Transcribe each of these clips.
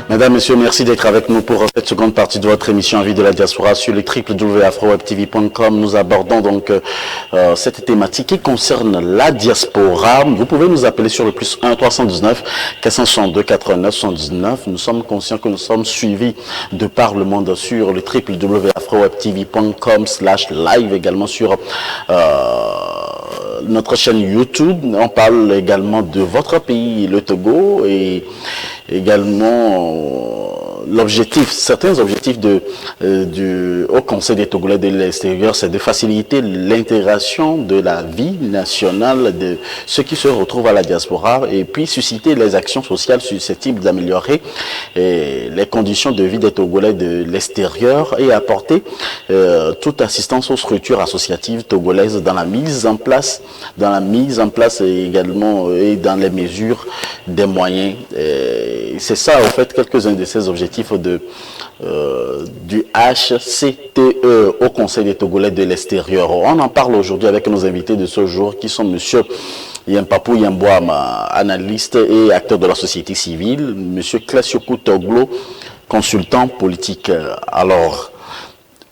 Mesdames, Messieurs, merci d'être avec nous pour cette seconde partie de votre émission Vie de la diaspora sur le www.afrowebtv.com. Nous abordons donc cette thématique qui concerne la diaspora. Vous pouvez nous appeler sur le plus 1 319 462 89 79. Nous sommes conscients que nous sommes suivis de par le monde sur le www.afrowebtv.com/live, également sur notre chaîne YouTube. On parle également de votre pays, le Togo, et également certains objectifs du Haut Conseil des Togolais de l'extérieur, c'est de faciliter l'intégration de la vie nationale de ceux qui se retrouvent à la diaspora et puis susciter les actions sociales susceptibles d'améliorer les conditions de vie des Togolais de l'extérieur et apporter toute assistance aux structures associatives togolaises dans la mise en place également et dans les mesures des moyens. C'est ça, en fait, quelques-uns de ces objectifs du HCTE, au Conseil des Togolais de l'extérieur. On en parle aujourd'hui avec nos invités de ce jour qui sont monsieur Yampapou Yamboama, analyste et acteur de la société civile, monsieur Klasiokou Toglo, consultant politique. Alors,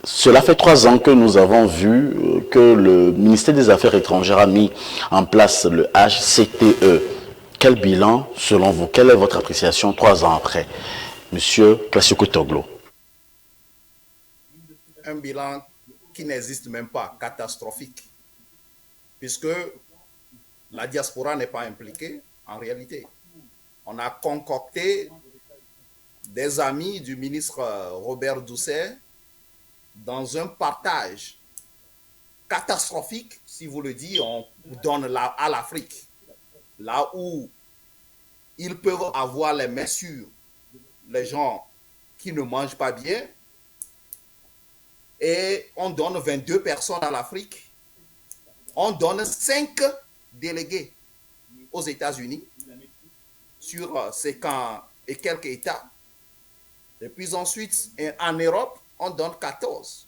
cela fait 3 ans que nous avons vu que le ministère des Affaires étrangères a mis en place le HCTE. Quel bilan, selon vous? Quelle est votre appréciation 3 ans après? Monsieur Klasiokou Toglo. Un bilan qui n'existe même pas, catastrophique, puisque la diaspora n'est pas impliquée en réalité. On a concocté des amis du ministre Robert Doucet dans un partage catastrophique, si vous le dites, on donne à l'Afrique, là où ils peuvent avoir les mains sûres, les gens qui ne mangent pas bien, et on donne 22 personnes à l'Afrique, on donne 5 délégués aux États-Unis sur ces camps et quelques États, et puis ensuite en Europe, on donne 14,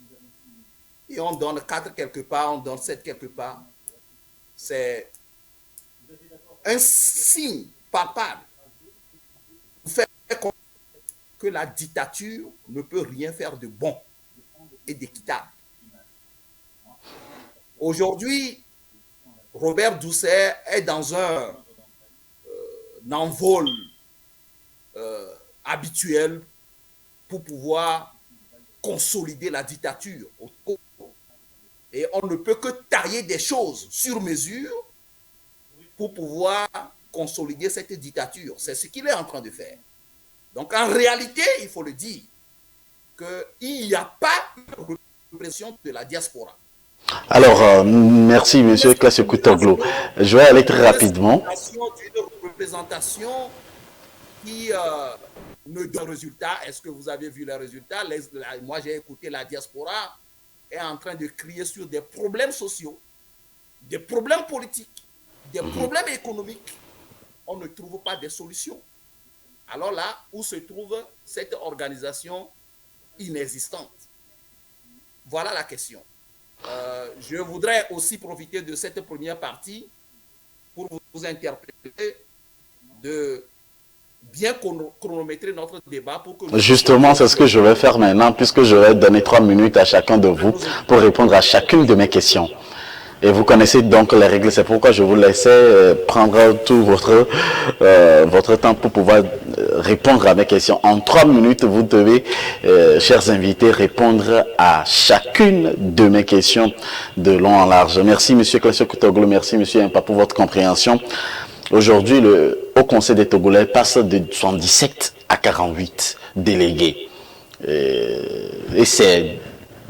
et on donne 4 quelque part, on donne 7 quelque part. C'est un signe palpable que la dictature ne peut rien faire de bon et d'équitable. Aujourd'hui, Robert Doucet est dans un envol habituel pour pouvoir consolider la dictature. Et on ne peut que tailler des choses sur mesure pour pouvoir consolider cette dictature. C'est ce qu'il est en train de faire. Donc, en réalité, il faut le dire, qu'il n'y a pas de répression de la diaspora. Alors, merci, M. Klasiokou Toglo. Je vais aller très rapidement. Une représentation qui ne donne résultat. Est-ce que vous avez vu les résultats? Moi, j'ai écouté la diaspora est en train de crier sur des problèmes sociaux, des problèmes politiques, des problèmes économiques. On ne trouve pas de solutions. Alors là, où se trouve cette organisation inexistante? Voilà la question. Je voudrais aussi profiter de cette première partie pour vous interpeller de bien chronométrer notre débat pour que... Justement, c'est ce que je vais faire maintenant, puisque je vais donner 3 minutes à chacun de vous pour répondre à chacune de mes questions. Et vous connaissez donc les règles, c'est pourquoi je vous laissais prendre tout votre temps pour pouvoir répondre à mes questions. En 3 minutes, vous devez, chers invités, répondre à chacune de mes questions de long en large. Merci, M. Klasiokou Toglo, merci, M. Yampa, pour votre compréhension. Aujourd'hui, le Haut Conseil des Togolais passe de 77 à 48 délégués. Et c'est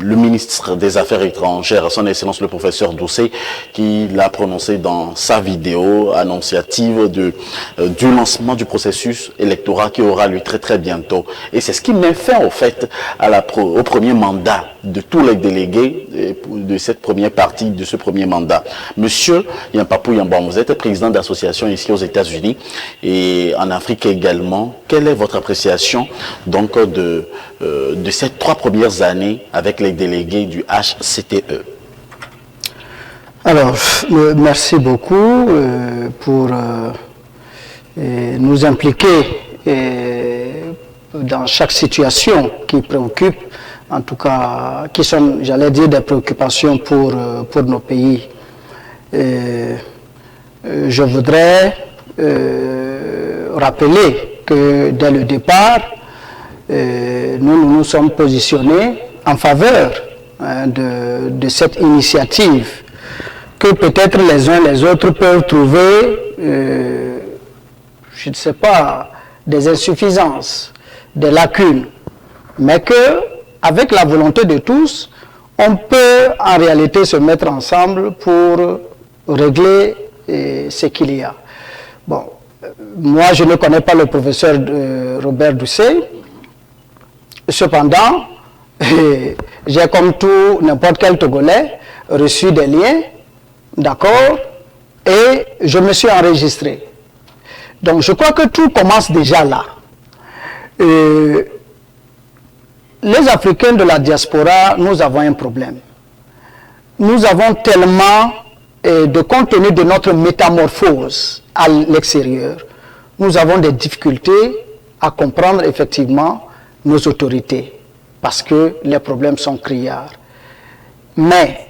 le ministre des Affaires étrangères, son Excellence le professeur Doucet, qui l'a prononcé dans sa vidéo annonciative du lancement du processus électoral qui aura lieu très bientôt. Et c'est ce qui met fin au fait au premier mandat de tous les délégués de cette première partie, de ce premier mandat. Monsieur Yampapou Yamboama, vous êtes président d'association ici aux États-Unis et en Afrique également. Quelle est votre appréciation donc de ces 3 premières années avec les délégués du HCTE? Alors, merci beaucoup pour nous impliquer dans chaque situation qui préoccupe, en tout cas, qui sont, j'allais dire, des préoccupations pour nos pays. Je voudrais rappeler que dès le départ, nous sommes positionnés en faveur de cette initiative que peut-être les uns les autres peuvent trouver, je ne sais pas, des insuffisances, des lacunes, mais que avec la volonté de tous, on peut en réalité se mettre ensemble pour régler ce qu'il y a. Bon, moi je ne connais pas le professeur Robert Doucet, cependant, j'ai comme tout n'importe quel Togolais reçu des liens, d'accord, et je me suis enregistré. Donc je crois que tout commence déjà là. Les Africains de la diaspora, nous avons un problème. Nous avons tellement de compte tenu de notre métamorphose à l'extérieur, nous avons des difficultés à comprendre effectivement nos autorités, parce que les problèmes sont criards. Mais,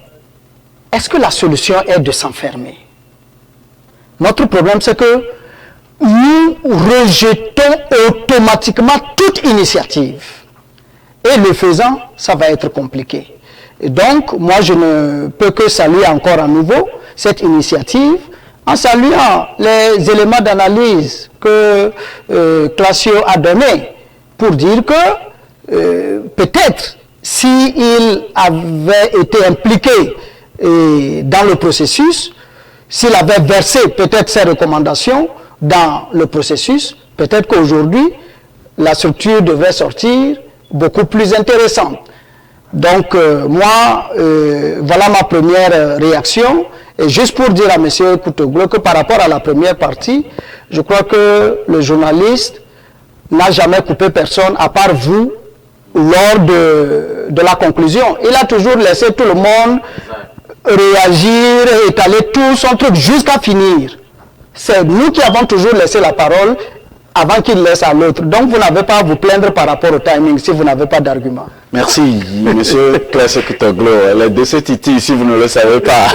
est-ce que la solution est de s'enfermer? Notre problème, c'est que nous rejetons automatiquement toute initiative. Et le faisant, ça va être compliqué. Et donc, moi, je ne peux que saluer encore à nouveau cette initiative, en saluant les éléments d'analyse que Classio a donnés, pour dire que peut-être s'il avait été impliqué dans le processus, s'il avait versé peut-être ses recommandations dans le processus, peut-être qu'aujourd'hui, la structure devrait sortir beaucoup plus intéressante. Donc, moi, voilà ma première réaction. Et juste pour dire à M. Koutoglo que par rapport à la première partie, je crois que le journaliste n'a jamais coupé personne, à part vous, lors de la conclusion. Il a toujours laissé tout le monde réagir, étaler tout son truc jusqu'à finir. C'est nous qui avons toujours laissé la parole avant qu'il laisse à l'autre. Donc vous n'avez pas à vous plaindre par rapport au timing si vous n'avez pas d'argument. Merci, monsieur Classio Koutoglo. Les deux Titi, si vous ne le savez pas,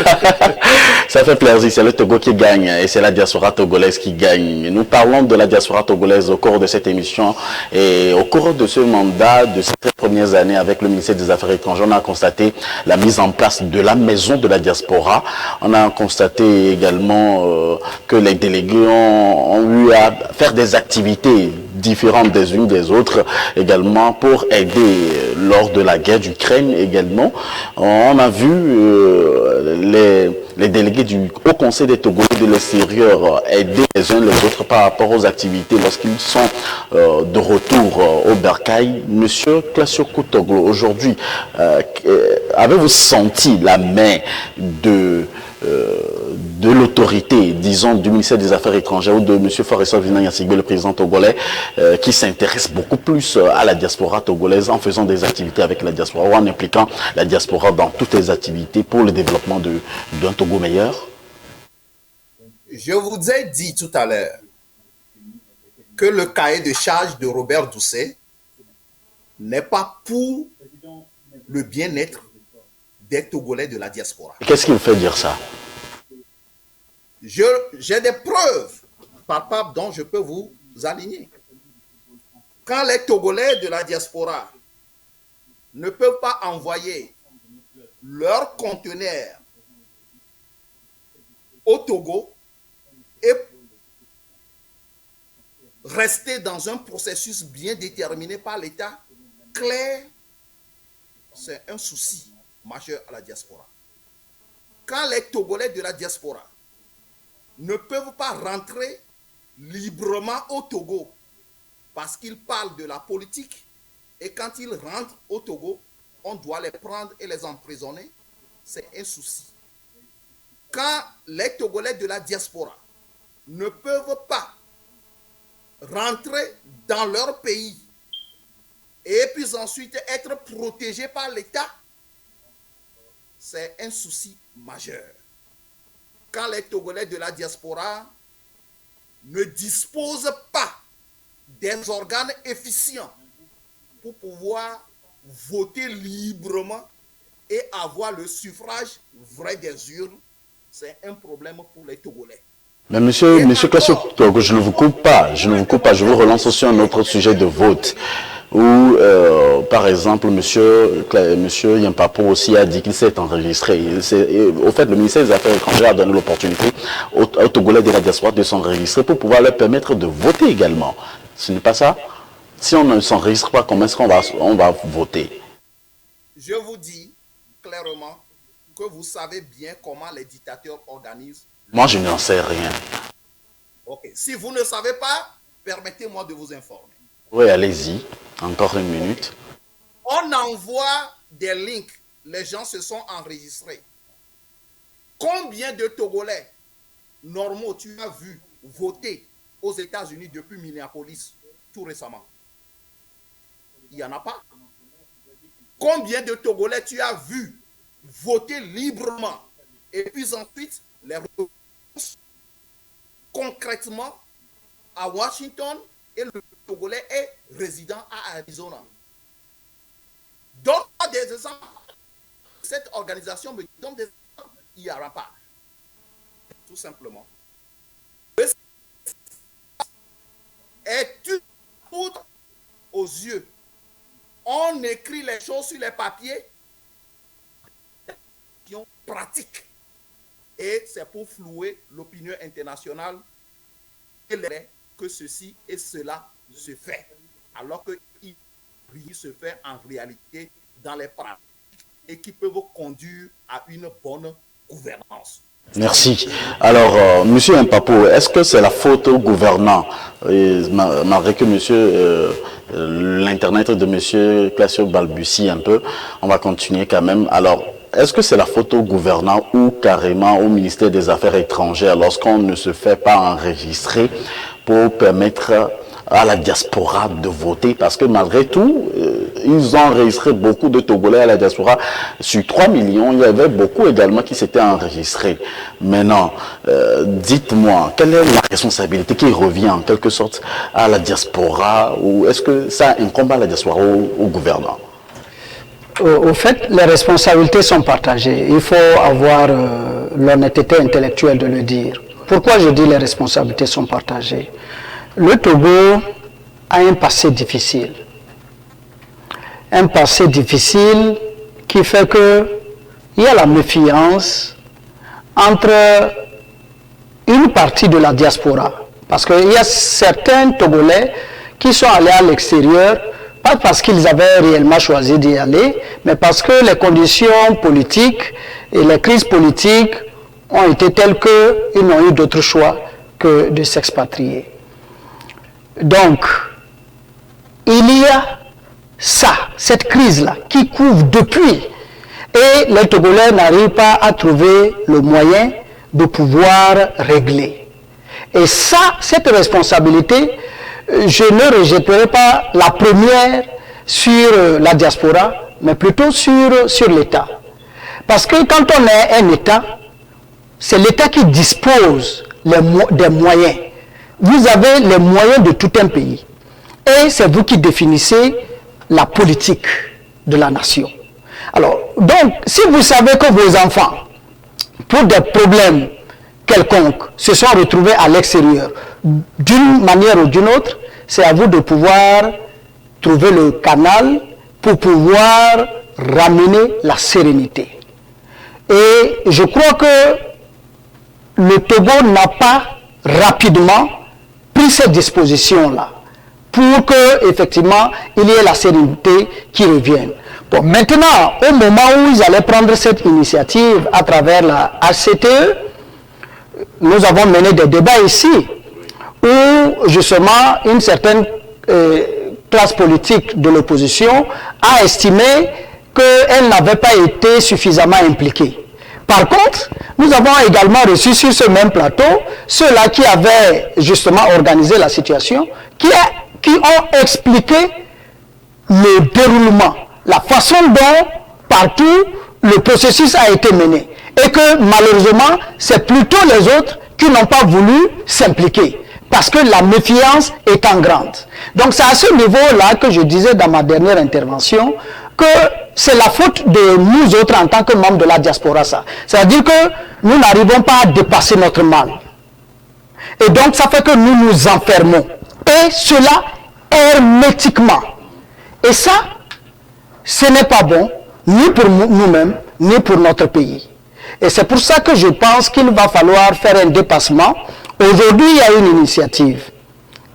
ça fait plaisir. C'est le Togo qui gagne et c'est la diaspora togolaise qui gagne. Nous parlons de la diaspora togolaise au cours de cette émission et au cours de ce mandat, de ces premières années avec le ministère des Affaires étrangères, on a constaté la mise en place de la maison de la diaspora. On a constaté également que les délégués ont eu à faire des activités différentes des unes des autres également pour aider lors de la guerre d'Ukraine également. On a vu les délégués du Haut Conseil des Togolais de l'extérieur aider les uns les autres par rapport aux activités lorsqu'ils sont de retour au Bercail. Monsieur Classio Koutoglo, aujourd'hui, avez-vous senti la main de l'autorité, disons, du ministère des Affaires étrangères ou de M. Forrestal Vinan-Yassigbe, le président togolais, qui s'intéresse beaucoup plus à la diaspora togolaise en faisant des activités avec la diaspora ou en impliquant la diaspora dans toutes les activités pour le développement d'un Togo meilleur? Je vous ai dit tout à l'heure que le cahier de charge de Robert Doucet n'est pas pour le bien-être des Togolais de la diaspora. Qu'est-ce qui vous fait dire ça? J'ai des preuves palpables dont je peux vous aligner. Quand les Togolais de la diaspora ne peuvent pas envoyer leurs conteneurs au Togo et rester dans un processus bien déterminé par l'État, clair, c'est un souci majeur à la diaspora. Quand les Togolais de la diaspora ne peuvent pas rentrer librement au Togo parce qu'ils parlent de la politique et quand ils rentrent au Togo, on doit les prendre et les emprisonner, c'est un souci. Quand les Togolais de la diaspora ne peuvent pas rentrer dans leur pays et puis ensuite être protégés par l'État, c'est un souci majeur. Quand les Togolais de la diaspora ne disposent pas des organes efficients pour pouvoir voter librement et avoir le suffrage vrai des urnes, c'est un problème pour les Togolais. Mais monsieur Classio, je ne vous coupe pas, je vous relance sur un autre sujet de vote. Où, par exemple, monsieur Yampapo aussi a dit qu'il s'est enregistré. Au fait, le ministère des Affaires étrangères a donné l'opportunité aux Togolais de la diaspora de s'enregistrer pour pouvoir leur permettre de voter également. Ce n'est pas ça? Si on ne s'enregistre pas, comment est-ce qu'on va voter? Je vous dis clairement que vous savez bien comment les dictateurs organisent. Moi, je n'en sais rien. Ok. Si vous ne savez pas, permettez-moi de vous informer. Oui, allez-y. Encore une minute. On envoie des links. Les gens se sont enregistrés. Combien de Togolais normaux tu as vu voter aux États-Unis depuis Minneapolis tout récemment? Il n'y en a pas. Combien de Togolais tu as vu voter librement? Et puis ensuite, les réponses concrètement à Washington, et le Togolais est résident à Arizona. Donc, des exemples. Cette organisation me donne des exemples. Il n'y aura pas. Tout simplement. Est une poudre aux yeux. On écrit les choses sur les papiers qui ont pratique. Et c'est pour flouer l'opinion internationale que ceci et cela se fait. Alors que il se fait en réalité dans les pratiques et qui peuvent conduire à une bonne gouvernance. Merci. Alors, monsieur Yampapo, est-ce que c'est la faute au gouvernant, malgré que l'internet de monsieur Classio balbutie un peu, on va continuer quand même. Alors, est-ce que c'est la faute au gouvernant ou carrément au ministère des Affaires étrangères lorsqu'on ne se fait pas enregistrer pour permettre à la diaspora de voter? Parce que malgré tout, ils ont enregistré beaucoup de Togolais à la diaspora. Sur 3 millions, il y avait beaucoup également qui s'étaient enregistrés. Maintenant, dites-moi, quelle est la responsabilité qui revient en quelque sorte à la diaspora, ou est-ce que ça incombe à la diaspora au gouvernant? Au fait, les responsabilités sont partagées. Il faut avoir l'honnêteté intellectuelle de le dire. Pourquoi je dis les responsabilités sont partagées? Le Togo a un passé difficile. Un passé difficile qui fait qu'il y a la méfiance entre une partie de la diaspora. Parce qu'il y a certains Togolais qui sont allés à l'extérieur, pas parce qu'ils avaient réellement choisi d'y aller, mais parce que les conditions politiques et les crises politiques ont été telles qu'ils n'ont eu d'autre choix que de s'expatrier. Donc, il y a cette crise-là qui couvre depuis, et les Togolais n'arrivent pas à trouver le moyen de pouvoir régler. Et ça, cette responsabilité, je ne rejetterai pas la première sur la diaspora, mais plutôt sur l'État. Parce que quand on est un État, c'est l'État qui dispose des moyens. Vous avez les moyens de tout un pays. Et c'est vous qui définissez la politique de la nation. Alors, donc, si vous savez que vos enfants, pour des problèmes quelconques, se sont retrouvés à l'extérieur, d'une manière ou d'une autre, c'est à vous de pouvoir trouver le canal pour pouvoir ramener la sérénité. Et je crois que le Togo n'a pas rapidement pris cette disposition-là pour que, effectivement, il y ait la sérénité qui revienne. Bon, maintenant, au moment où ils allaient prendre cette initiative à travers la HCTE, nous avons mené des débats ici où, justement, une certaine classe politique de l'opposition a estimé qu'elle n'avait pas été suffisamment impliquée. Par contre, nous avons également reçu sur ce même plateau ceux-là qui avaient justement organisé la situation, qui ont expliqué le déroulement, la façon dont partout le processus a été mené. Et que malheureusement, c'est plutôt les autres qui n'ont pas voulu s'impliquer. parce que la méfiance est en grande. Donc c'est à ce niveau-là que je disais dans ma dernière intervention que c'est la faute de nous autres en tant que membres de la diaspora, ça. C'est-à-dire que nous n'arrivons pas à dépasser notre mal. Et donc ça fait que nous nous enfermons. Et cela hermétiquement. Et ça, ce n'est pas bon, ni pour nous-mêmes, ni pour notre pays. Et c'est pour ça que je pense qu'il va falloir faire un dépassement. Aujourd'hui, il y a une initiative.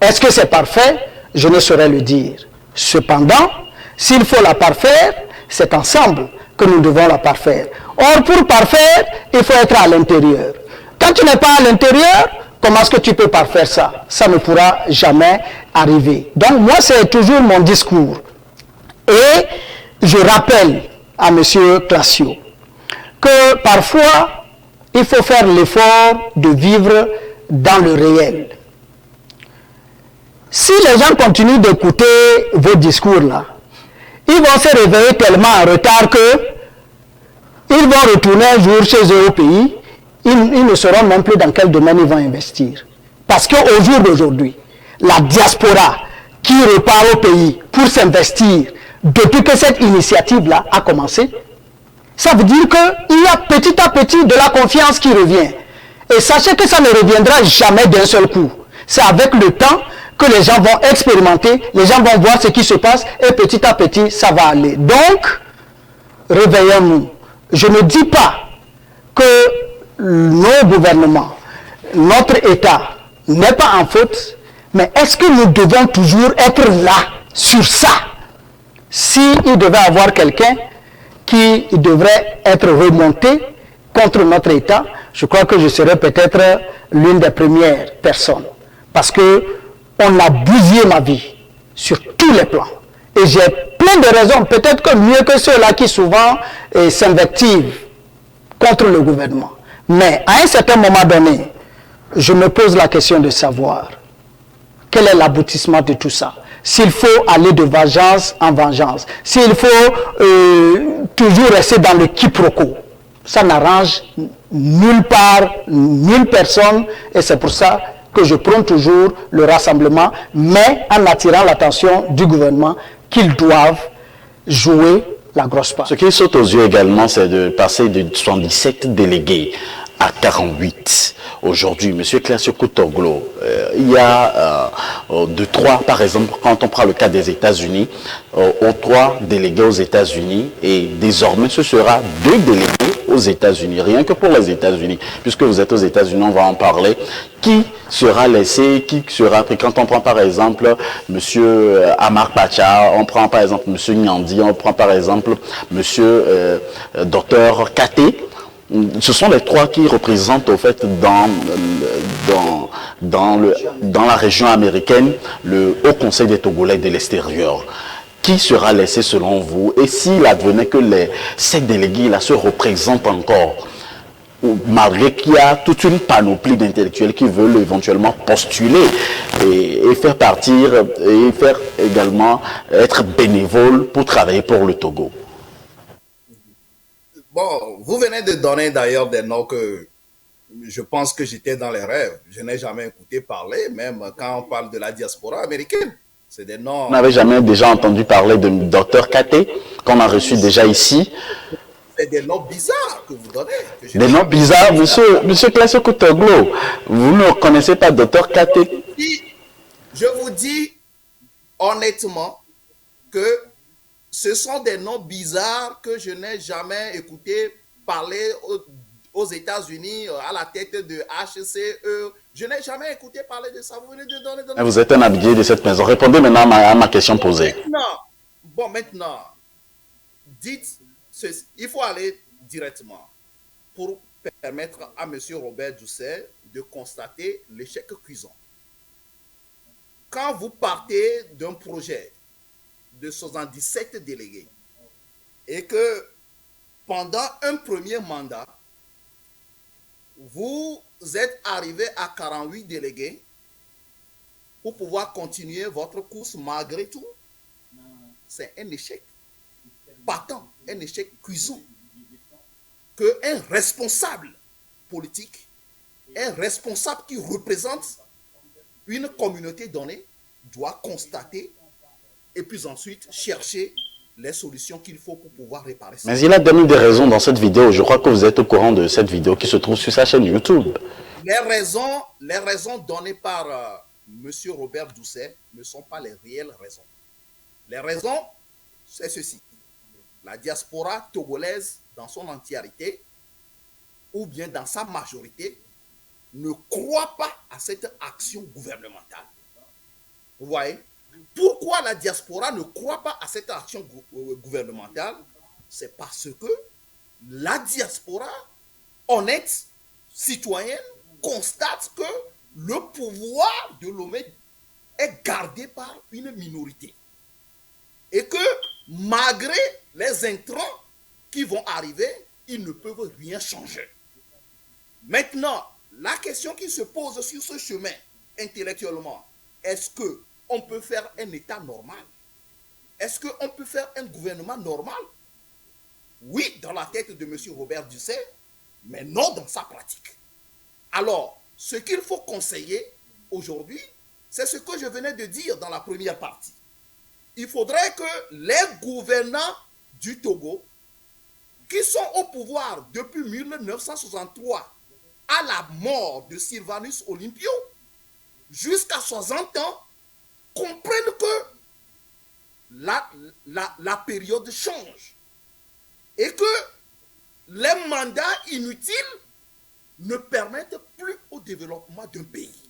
Est-ce que c'est parfait? Je ne saurais le dire. Cependant, s'il faut la parfaire, c'est ensemble que nous devons la parfaire. Or, pour parfaire, il faut être à l'intérieur. Quand tu n'es pas à l'intérieur, comment est-ce que tu peux parfaire ça? Ça ne pourra jamais arriver. Donc, moi, c'est toujours mon discours. Et je rappelle à M. Classio que parfois, il faut faire l'effort de vivre dans le réel. Si les gens continuent d'écouter vos discours là, ils vont se réveiller tellement en retard que ils vont retourner un jour chez eux au pays, ils ne sauront même plus dans quel domaine ils vont investir. Parce qu'au jour d'aujourd'hui, la diaspora qui repart au pays pour s'investir, depuis que cette initiative-là a commencé, ça veut dire qu'il y a petit à petit de la confiance qui revient. Et sachez que ça ne reviendra jamais d'un seul coup. C'est avec le temps que les gens vont expérimenter, les gens vont voir ce qui se passe et petit à petit, ça va aller. Donc, réveillons-nous. Je ne dis pas que nos gouvernements, notre État n'est pas en faute, mais est-ce que nous devons toujours être là, sur ça? S'il devait y avoir quelqu'un qui devrait être remonté contre notre État, je crois que je serais peut-être l'une des premières personnes. Parce que on a bousillé ma vie sur tous les plans. Et j'ai plein de raisons, peut-être que mieux que ceux-là qui souvent s'invectivent contre le gouvernement. Mais à un certain moment donné, je me pose la question de savoir quel est l'aboutissement de tout ça. S'il faut aller de vengeance en vengeance, s'il faut toujours rester dans le quiproquo, ça n'arrange nulle part, nulle personne, et c'est pour ça que je prône toujours le rassemblement, mais en attirant l'attention du gouvernement qu'ils doivent jouer la grosse part. Ce qui saute aux yeux également, c'est de passer de 77 délégués à 48. Aujourd'hui, M. Classio Kutoglo, il y a de 3, par exemple, quand on prend le cas des États-Unis, aux 3 délégués aux États-Unis, et désormais ce sera 2 délégués aux États-Unis, rien que pour les États-Unis, puisque vous êtes aux États-Unis, on va en parler. Qui sera laissé, qui sera pris? Quand on prend par exemple M. Amar Pacha, on prend par exemple M. Nyandi, on prend par exemple M. Dr Kate. Ce sont les 3 qui représentent au fait dans la région américaine le Haut Conseil des Togolais de l'extérieur. Qui sera laissé selon vous? Et s'il advenait que ces délégués-là se représentent encore, malgré qu'il y a toute une panoplie d'intellectuels qui veulent éventuellement postuler et faire partir et faire également être bénévoles pour travailler pour le Togo? Bon, vous venez de donner d'ailleurs des noms que je pense que j'étais dans les rêves. Je n'ai jamais écouté parler, même quand on parle de la diaspora américaine. C'est des noms... Vous n'avez jamais déjà entendu parler de Dr Kate, qu'on a reçu déjà ici? C'est des noms bizarres que vous donnez. Des noms bizarres, monsieur Classio Kutoglo. Vous ne connaissez pas Dr Kate? Je vous dis honnêtement que ce sont des noms bizarres que je n'ai jamais écouté parler aux États-Unis à la tête de HCE. Je n'ai jamais écouté parler de ça. Vous venez de donner... Vous êtes un habitué de cette maison. Répondez maintenant à ma question posée. Maintenant, dites ceci. Il faut aller directement pour permettre à M. Robert Doucet de constater l'échec cuisant. Quand vous partez d'un projet de 77 délégués et que pendant un premier mandat, vous êtes arrivé à 48 délégués pour pouvoir continuer votre course malgré tout, c'est un échec patent, un échec cuisant qu'un responsable politique, un responsable qui représente une communauté donnée doit constater et puis ensuite chercher les solutions qu'il faut pour pouvoir réparer ça. Mais il a donné des raisons dans cette vidéo. Je crois que vous êtes au courant de cette vidéo qui se trouve sur sa chaîne YouTube. Les raisons données par M. Robert Doucet ne sont pas les réelles raisons. Les raisons, c'est ceci. La diaspora togolaise dans son entièreté, ou bien dans sa majorité, ne croit pas à cette action gouvernementale. Vous voyez? Pourquoi la diaspora ne croit pas à cette action gouvernementale? C'est parce que la diaspora, honnête, citoyenne, constate que le pouvoir de Lomé est gardé par une minorité. Et que malgré les intrants qui vont arriver, ils ne peuvent rien changer. Maintenant, la question qui se pose sur ce chemin intellectuellement, est-ce qu'on peut faire un État normal? Est-ce qu'on peut faire un gouvernement normal? Oui, dans la tête de M. Robert Doucet, mais non dans sa pratique. Alors, ce qu'il faut conseiller aujourd'hui, c'est ce que je venais de dire dans la première partie. Il faudrait que les gouvernants du Togo, qui sont au pouvoir depuis 1963, à la mort de Sylvanus Olympio, jusqu'à 60 ans, comprennent que la période change et que les mandats inutiles ne permettent plus au développement d'un pays.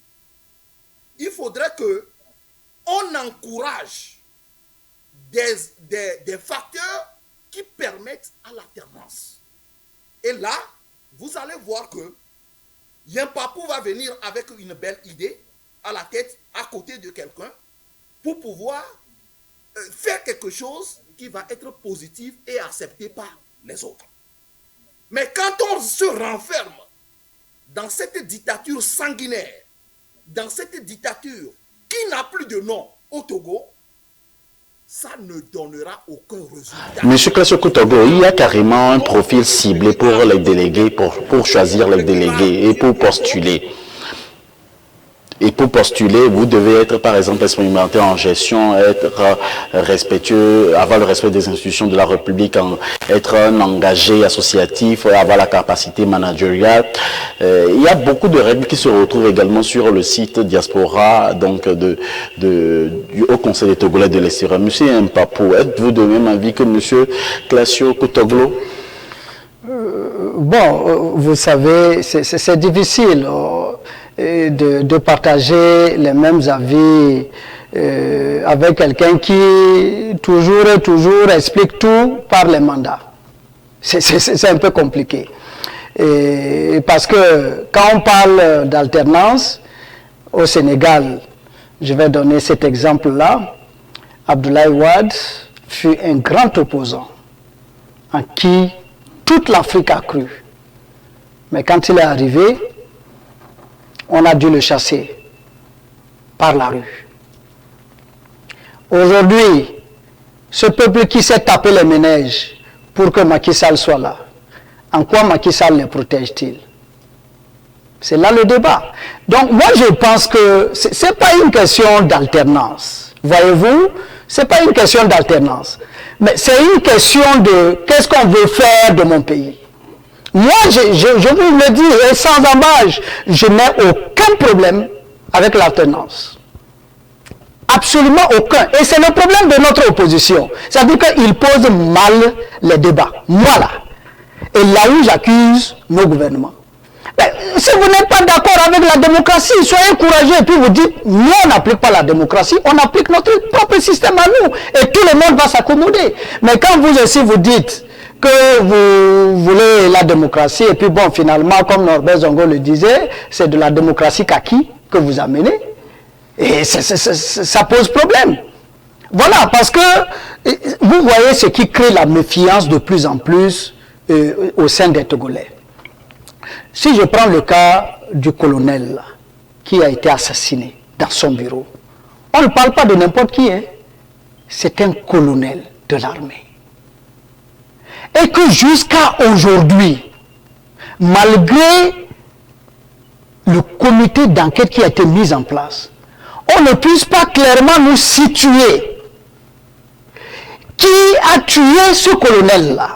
Il faudrait qu'on encourage des facteurs qui permettent à l'alternance. Et là, vous allez voir que Yampapou va venir avec une belle idée à la tête, à côté de quelqu'un, pour pouvoir faire quelque chose qui va être positif et accepté par les autres. Mais quand on se renferme dans cette dictature sanguinaire, dans cette dictature qui n'a plus de nom au Togo, ça ne donnera aucun résultat. Monsieur Classio Koutogo, il y a carrément un profil ciblé pour les délégués, pour choisir les délégués et pour postuler. Et pour postuler, vous devez être, par exemple, expérimenté en gestion, être respectueux, avoir le respect des institutions de la République, être un engagé associatif, avoir la capacité managériale. Il y a beaucoup de règles qui se retrouvent également sur le site Diaspora, donc du Haut Conseil des Togolais de l'extérieur. Monsieur Mpapou, êtes-vous de même avis que Monsieur Classio Koutoglo? Bon, vous savez, c'est difficile de partager les mêmes avis avec quelqu'un qui toujours explique tout par les mandats. C'est un peu compliqué. Parce que quand on parle d'alternance, au Sénégal, je vais donner cet exemple-là, Abdoulaye Wade fut un grand opposant en qui toute l'Afrique a cru. Mais quand il est arrivé, on a dû le chasser par la rue. Aujourd'hui, ce peuple qui s'est tapé les ménages pour que Macky Sall soit là, en quoi Macky Sall les protège-t-il? C'est là le débat. Donc moi je pense que ce n'est pas une question d'alternance. Voyez-vous, ce n'est pas une question d'alternance. Mais c'est une question de qu'est-ce qu'on veut faire de mon pays. Moi, je vous le dis, et sans embâche, je n'ai aucun problème avec l'alternance. Absolument aucun. Et c'est le problème de notre opposition. C'est-à-dire qu'il pose mal les débats. Moi là. Et là où j'accuse nos gouvernements. Ben, si vous n'êtes pas d'accord avec la démocratie, soyez courageux et puis vous dites, nous on n'applique pas la démocratie, on applique notre propre système à nous. Et tout le monde va s'accommoder. Mais quand vous aussi vous dites que vous voulez la démocratie, et puis bon, finalement, comme Norbert Zongo le disait, c'est de la démocratie kaki que vous amenez, et ça pose problème. Voilà, parce que vous voyez ce qui crée la méfiance de plus en plus au sein des Togolais. Si je prends le cas du colonel là, qui a été assassiné dans son bureau, on ne parle pas de n'importe qui, hein. C'est un colonel de l'armée. Et que jusqu'à aujourd'hui, malgré le comité d'enquête qui a été mis en place, on ne puisse pas clairement nous situer qui a tué ce colonel-là.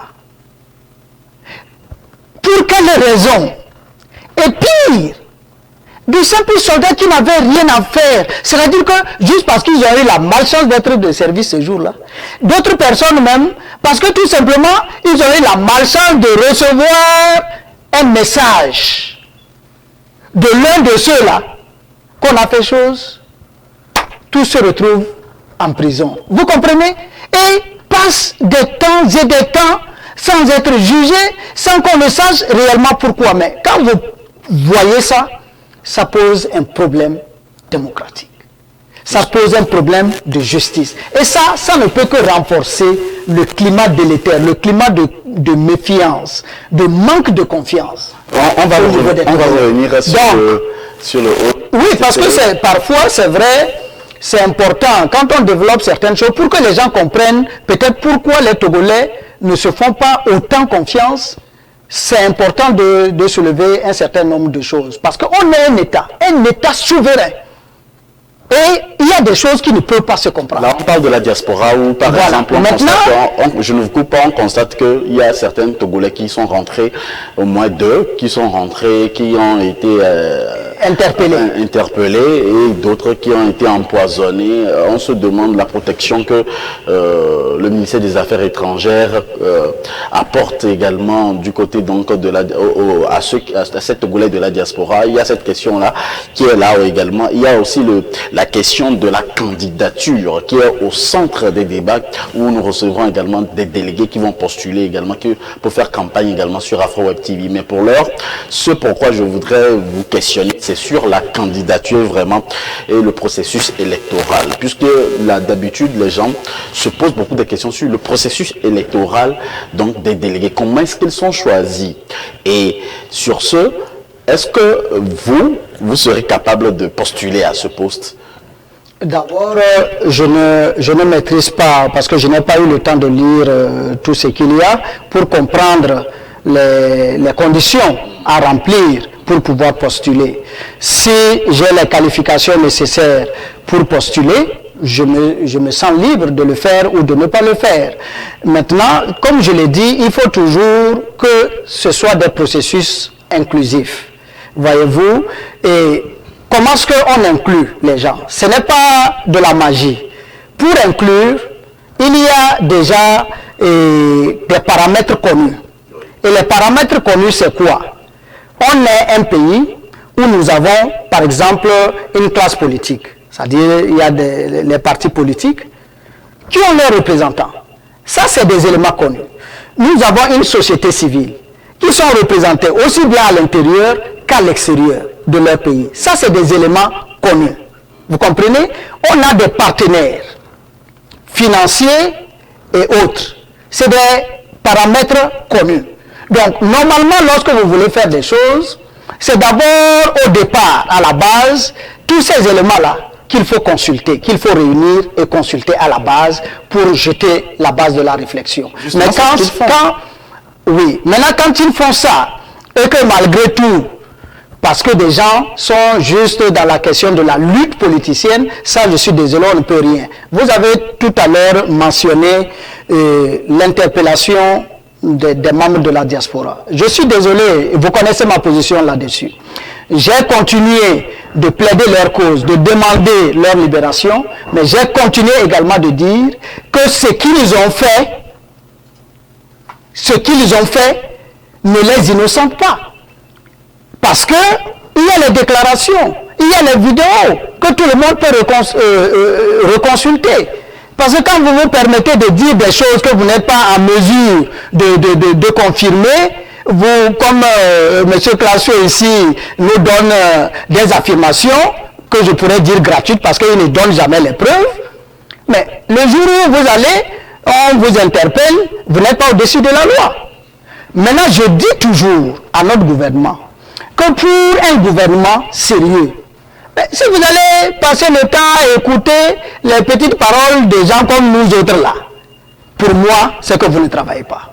Pour quelle raison? Et pire, de simples soldats qui n'avaient rien à faire. C'est-à-dire que juste parce qu'ils ont eu la malchance d'être de service ce jour-là. D'autres personnes même, parce que tout simplement, ils ont eu la malchance de recevoir un message de l'un de ceux-là qu'on a fait chose. Tous se retrouvent en prison. Vous comprenez? Et passent des temps et des temps sans être jugés, sans qu'on ne sache réellement pourquoi. Mais quand vous voyez ça, ça pose un problème démocratique. Ça pose un problème de justice. Et ça ne peut que renforcer le climat délétère, le climat de méfiance, de manque de confiance. On va revenir sur le haut. Oui, parce que parfois, c'est vrai, c'est important, quand on développe certaines choses, pour que les gens comprennent peut-être pourquoi les Togolais ne se font pas autant confiance. C'est important de soulever un certain nombre de choses. Parce qu'on est un État souverain. Et il y a des choses qui ne peuvent pas se comprendre. Là, on parle de la diaspora où, par exemple, je ne vous coupe pas, on constate qu'il y a certains Togolais qui sont rentrés, au moins 2, qui sont rentrés, qui ont été interpellés et d'autres qui ont été empoisonnés. On se demande la protection que le ministère des Affaires étrangères apporte également du côté donc de à ces Togolais de la diaspora. Il y a cette question-là qui est là également. Il y a aussi la question de la candidature qui est au centre des débats où nous recevrons également des délégués qui vont postuler également pour faire campagne également sur Afro-Web TV. Mais pour l'heure, ce pourquoi je voudrais vous questionner, c'est sur la candidature vraiment et le processus électoral. Puisque d'habitude, les gens se posent beaucoup de questions sur le processus électoral donc des délégués. Comment est-ce qu'ils sont choisis? Et sur ce, est-ce que vous serez capable de postuler à ce poste? D'abord, je ne maîtrise pas, parce que je n'ai pas eu le temps de lire tout ce qu'il y a pour comprendre les conditions à remplir pour pouvoir postuler. Si j'ai les qualifications nécessaires pour postuler, je me sens libre de le faire ou de ne pas le faire. Maintenant, comme je l'ai dit, il faut toujours que ce soit des processus inclusifs. Voyez-vous, et comment est-ce qu'on inclut les gens? Ce n'est pas de la magie. Pour inclure, il y a déjà des paramètres connus. Et les paramètres connus, c'est quoi? On est un pays où nous avons, par exemple, une classe politique. C'est-à-dire, il y a les partis politiques qui ont leurs représentants. Ça, c'est des éléments connus. Nous avons une société civile qui sont représentés aussi bien à l'intérieur qu'à l'extérieur de leur pays. Ça, c'est des éléments connus. Vous comprenez? On a des partenaires financiers et autres. C'est des paramètres connus. Donc, normalement, lorsque vous voulez faire des choses, c'est d'abord au départ, à la base, tous ces éléments-là qu'il faut consulter, qu'il faut réunir et consulter à la base pour jeter la base de la réflexion. Mais maintenant, quand ils font ça, et que malgré tout, parce que des gens sont juste dans la question de la lutte politicienne, ça je suis désolé, on ne peut rien. Vous avez tout à l'heure mentionné l'interpellation des membres de la diaspora. Je suis désolé, vous connaissez ma position là-dessus. J'ai continué de plaider leur cause, de demander leur libération, mais j'ai continué également de dire que ce qu'ils ont fait ne les innocente pas. Parce que il y a les déclarations, il y a les vidéos que tout le monde peut reconsulter. Parce que quand vous vous permettez de dire des choses que vous n'êtes pas en mesure de confirmer, vous, comme M. Classieux ici nous donne des affirmations que je pourrais dire gratuites parce qu'il ne donne jamais les preuves, mais le jour où vous allez, on vous interpelle, vous n'êtes pas au-dessus de la loi. Maintenant, je dis toujours à notre gouvernement que pour un gouvernement sérieux, si vous allez passer le temps à écouter les petites paroles des gens comme nous autres là, pour moi, c'est que vous ne travaillez pas.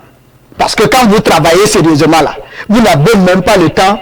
Parce que quand vous travaillez sérieusement là, vous n'avez même pas le temps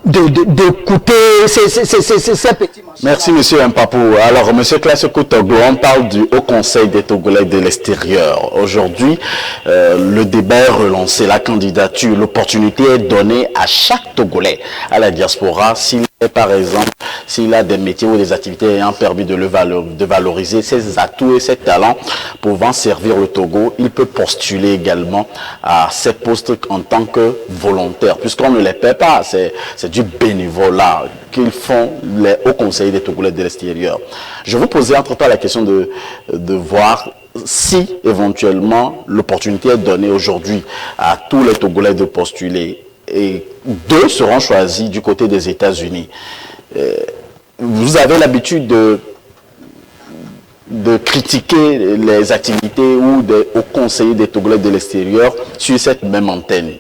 d'écouter ces petits machins. Merci, M. Mpapou. Alors, M. Classico Togo, on parle du Haut Conseil des Togolais de l'extérieur. Aujourd'hui, le débat est relancé, la candidature, l'opportunité est donnée à chaque Togolais, à la diaspora, s'il est, par exemple, s'il a des métiers ou des activités ayant permis de valoriser ses atouts et ses talents pouvant servir le Togo, il peut postuler également à ces postes en tant que volontaire, puisqu'on ne les paie pas, c'est du bénévolat qu'ils font les hauts conseillers des Togolais de l'extérieur. Je vous posais entre-temps la question de voir si éventuellement l'opportunité est donnée aujourd'hui à tous les Togolais de postuler, et 2 seront choisis du côté des États-Unis. Vous avez l'habitude de critiquer les activités ou des hauts conseillers des Togolais de l'extérieur sur cette même antenne.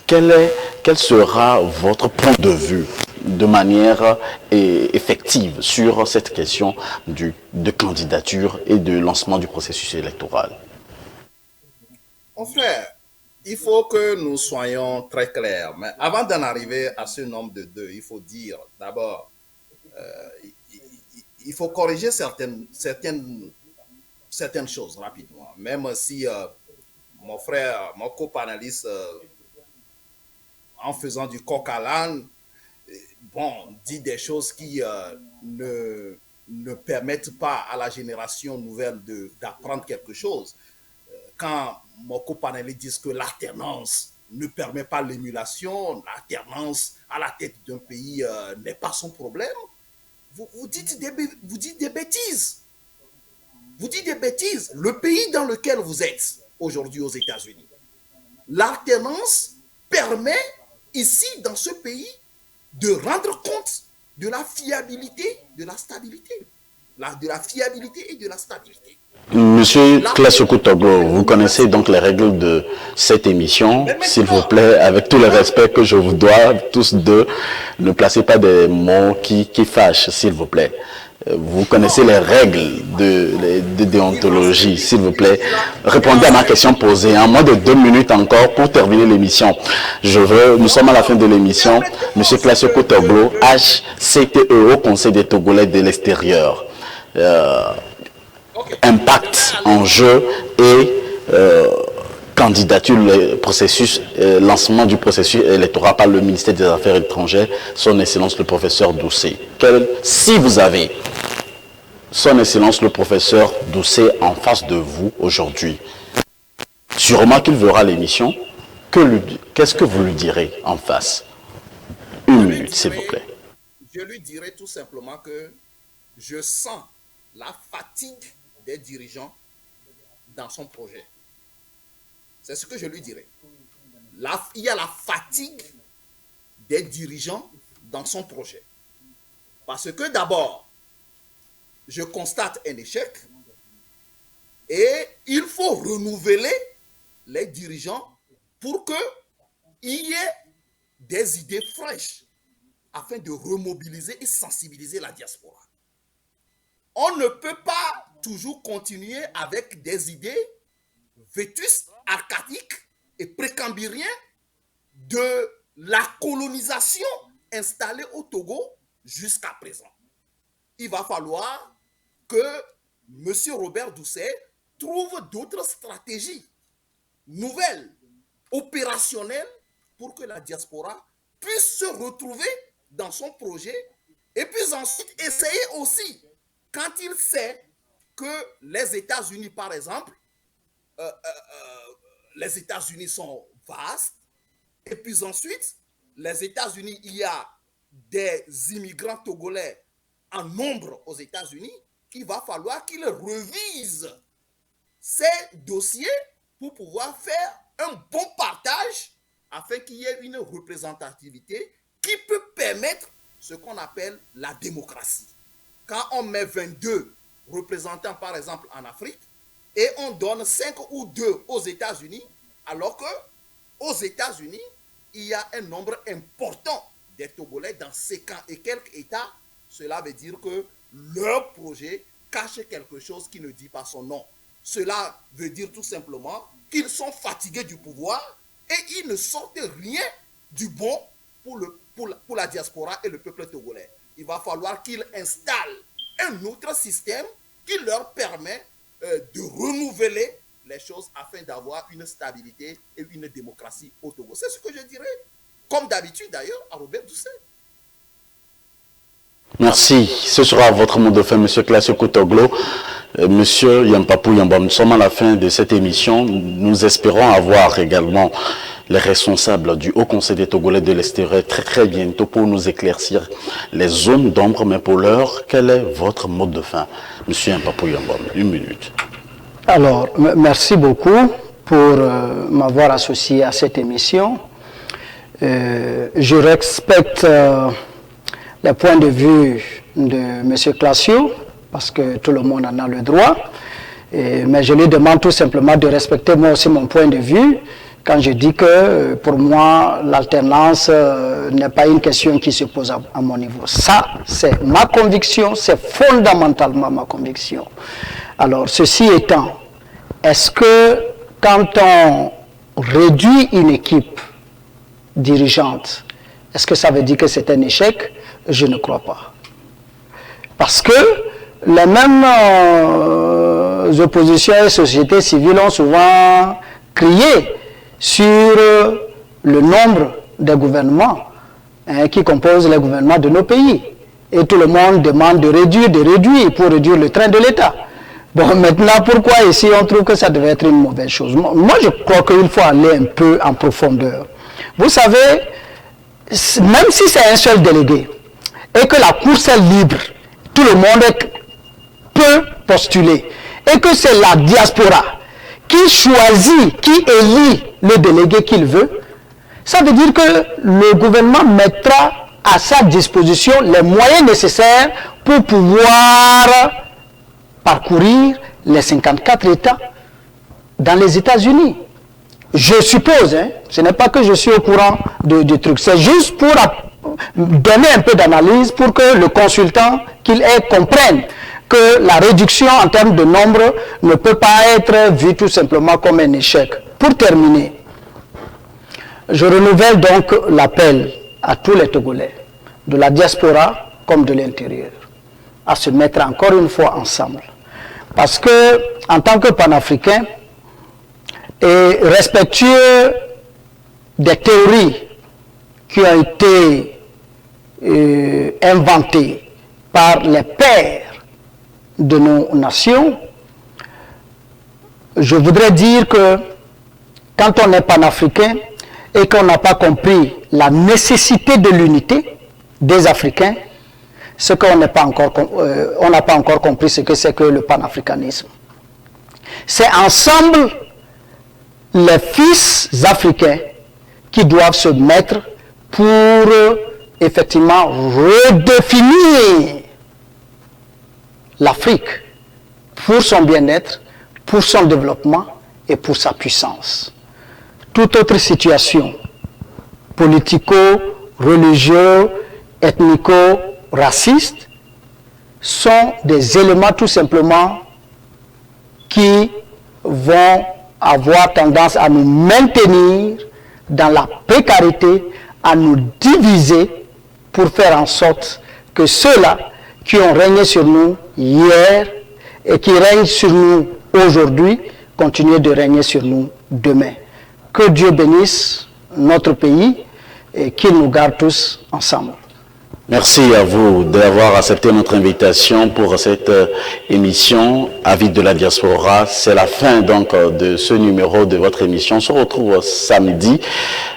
Quel sera votre point de vue de manière effective sur cette question de candidature et de lancement du processus électoral? Mon frère, il faut que nous soyons très clairs. Mais avant d'en arriver à ce nombre de 2, il faut dire d'abord, il faut corriger certaines choses rapidement. Même si mon frère, mon copanaliste, en faisant du coq à l'âne, bon, dit des choses qui ne permettent pas à la génération nouvelle d'apprendre quelque chose. Quand mon copanaliste dit que l'alternance ne permet pas l'émulation, l'alternance à la tête d'un pays n'est pas son problème, vous dites des bêtises. Vous dites des bêtises. Le pays dans lequel vous êtes aujourd'hui aux États-Unis, l'alternance permet ici, dans ce pays, de rendre compte de la fiabilité, de la stabilité. De la fiabilité et de la stabilité. Monsieur Classico Togo, vous connaissez donc les règles de cette émission. S'il vous plaît, avec tout le respect que je vous dois, tous deux, ne placez pas des mots qui fâchent, s'il vous plaît. Vous connaissez les règles de déontologie, s'il vous plaît. Répondez à ma question posée en moins de 2 minutes encore pour terminer l'émission. Nous sommes à la fin de l'émission. Monsieur Classico Togo, HCTE, au Conseil des Togolais de l'extérieur. Impact, enjeu et candidature, le processus, lancement du processus électoral par le ministère des Affaires étrangères, son Excellence le professeur Doucet. Si vous avez son Excellence le professeur Doucet en face de vous aujourd'hui, sûrement qu'il verra l'émission, qu'est-ce que vous lui direz en face? 1 minute, s'il vous plaît. Je lui dirai tout simplement que je sens la fatigue des dirigeants dans son projet. C'est ce que je lui dirais. Il y a la fatigue des dirigeants dans son projet. Parce que d'abord, je constate un échec et il faut renouveler les dirigeants pour qu'il y ait des idées fraîches afin de remobiliser et sensibiliser la diaspora. On ne peut pas toujours continuer avec des idées vétustes, archaïques et précambriens de la colonisation installée au Togo jusqu'à présent. Il va falloir que M. Robert Doucet trouve d'autres stratégies nouvelles, opérationnelles, pour que la diaspora puisse se retrouver dans son projet et puis ensuite essayer aussi, quand il sait que les États-Unis, par exemple, les États-Unis sont vastes, et puis ensuite, les États-Unis, il y a des immigrants togolais en nombre aux États-Unis, il va falloir qu'ils revisent ces dossiers pour pouvoir faire un bon partage afin qu'il y ait une représentativité qui peut permettre ce qu'on appelle la démocratie. Quand on met 22 représentants, par exemple, en Afrique, et on donne 5 ou 2 aux États-Unis, alors que aux États-Unis, il y a un nombre important des Togolais dans 50 et quelques États, cela veut dire que leur projet cache quelque chose qui ne dit pas son nom. Cela veut dire tout simplement qu'ils sont fatigués du pouvoir et ils ne sortent rien du bon pour la diaspora et le peuple togolais. Il va falloir qu'ils installent un autre système qui leur permet de renouveler les choses afin d'avoir une stabilité et une démocratie au Togo. C'est ce que je dirais, comme d'habitude d'ailleurs, à Robert Doucet. Merci. Ce sera votre mot de fin, M. Classico Kutoglo. Monsieur Yampapou Yamba, nous sommes à la fin de cette émission. Nous espérons avoir également les responsables du Haut Conseil des Togolais de l'extérieur très bientôt pour nous éclairecir les zones d'ombre. Mais pour l'heure, quel est votre mot de fin? Monsieur Yampapou Yamba, 1 minute. Alors, merci beaucoup pour m'avoir associé à cette émission. Je respecte les points de vue de M. Classio, parce que tout le monde en a le droit, mais je lui demande tout simplement de respecter moi aussi mon point de vue, quand je dis que pour moi, l'alternance n'est pas une question qui se pose à mon niveau. Ça, c'est ma conviction, c'est fondamentalement ma conviction. Alors, ceci étant, est-ce que quand on réduit une équipe dirigeante, est-ce que ça veut dire que c'est un échec? Je ne crois pas. Parce que les mêmes oppositions et sociétés civiles ont souvent crié sur le nombre des gouvernements qui composent les gouvernements de nos pays. Et tout le monde demande de réduire pour réduire le train de l'État. Bon, maintenant, pourquoi ici on trouve que ça devait être une mauvaise chose? Moi, je crois qu'il faut aller un peu en profondeur. Vous savez, même si c'est un seul délégué, et que la course est libre, tout le monde peut postuler, et que c'est la diaspora qui choisit, qui élit le délégué qu'il veut, ça veut dire que le gouvernement mettra à sa disposition les moyens nécessaires pour pouvoir parcourir les 54 États dans les États-Unis. Je suppose, ce n'est pas que je suis au courant du truc, c'est juste pour donner un peu d'analyse pour que le consultant qu'il comprenne que la réduction en termes de nombre ne peut pas être vue tout simplement comme un échec. Pour terminer, je renouvelle donc l'appel à tous les Togolais, de la diaspora comme de l'intérieur, à se mettre encore une fois ensemble. Parce que, en tant que panafricain, et respectueux des théories qui ont été inventées par les pères de nos nations, je voudrais dire que quand on est panafricain et qu'on n'a pas compris la nécessité de l'unité des Africains, ce qu'on n'a pas encore, on n'a pas encore compris ce que c'est que le panafricanisme. C'est ensemble les fils africains qui doivent se mettre pour effectivement redéfinir l'Afrique pour son bien-être, pour son développement et pour sa puissance. Toute autre situation, politico-religieuse, ethnico-raciste, sont des éléments tout simplement qui vont avoir tendance à nous maintenir dans la précarité, à nous diviser pour faire en sorte que ceux-là qui ont régné sur nous hier et qui règnent sur nous aujourd'hui continuent de régner sur nous demain. Que Dieu bénisse notre pays et qu'il nous garde tous ensemble. Merci à vous d'avoir accepté notre invitation pour cette émission Avis de la diaspora. C'est la fin donc de ce numéro de votre émission. On se retrouve samedi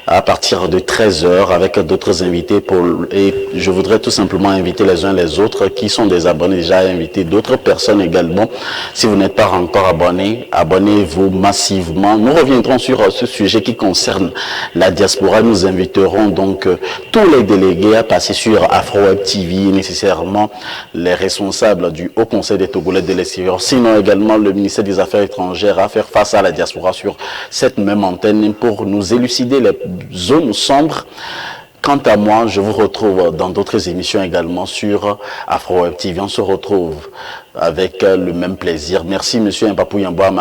à partir de 13h avec d'autres invités et je voudrais tout simplement inviter les uns les autres qui sont des abonnés déjà, inviter d'autres personnes également. Si vous n'êtes pas encore abonné, abonnez-vous massivement. Nous reviendrons sur ce sujet qui concerne la diaspora. Nous inviterons donc tous les délégués à passer sur AfroWeb TV, nécessairement les responsables du Haut Conseil des Togolais de l'extérieur, sinon également le ministère des Affaires étrangères à faire face à la diaspora sur cette même antenne pour nous élucider les zones sombres. Quant à moi, je vous retrouve dans d'autres émissions également sur AfroWeb TV. On se retrouve avec le même plaisir. Merci, monsieur Yampapou Yamba,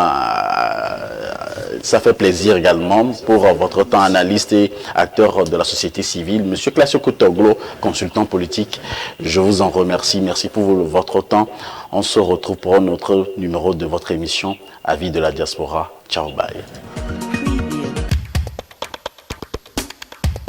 Ça fait plaisir également pour votre temps, analyste et acteur de la société civile. Monsieur Classio Koutoglo, consultant politique, je vous en remercie. Merci pour votre temps. On se retrouve pour un autre numéro de votre émission Avis de la diaspora. Ciao, bye.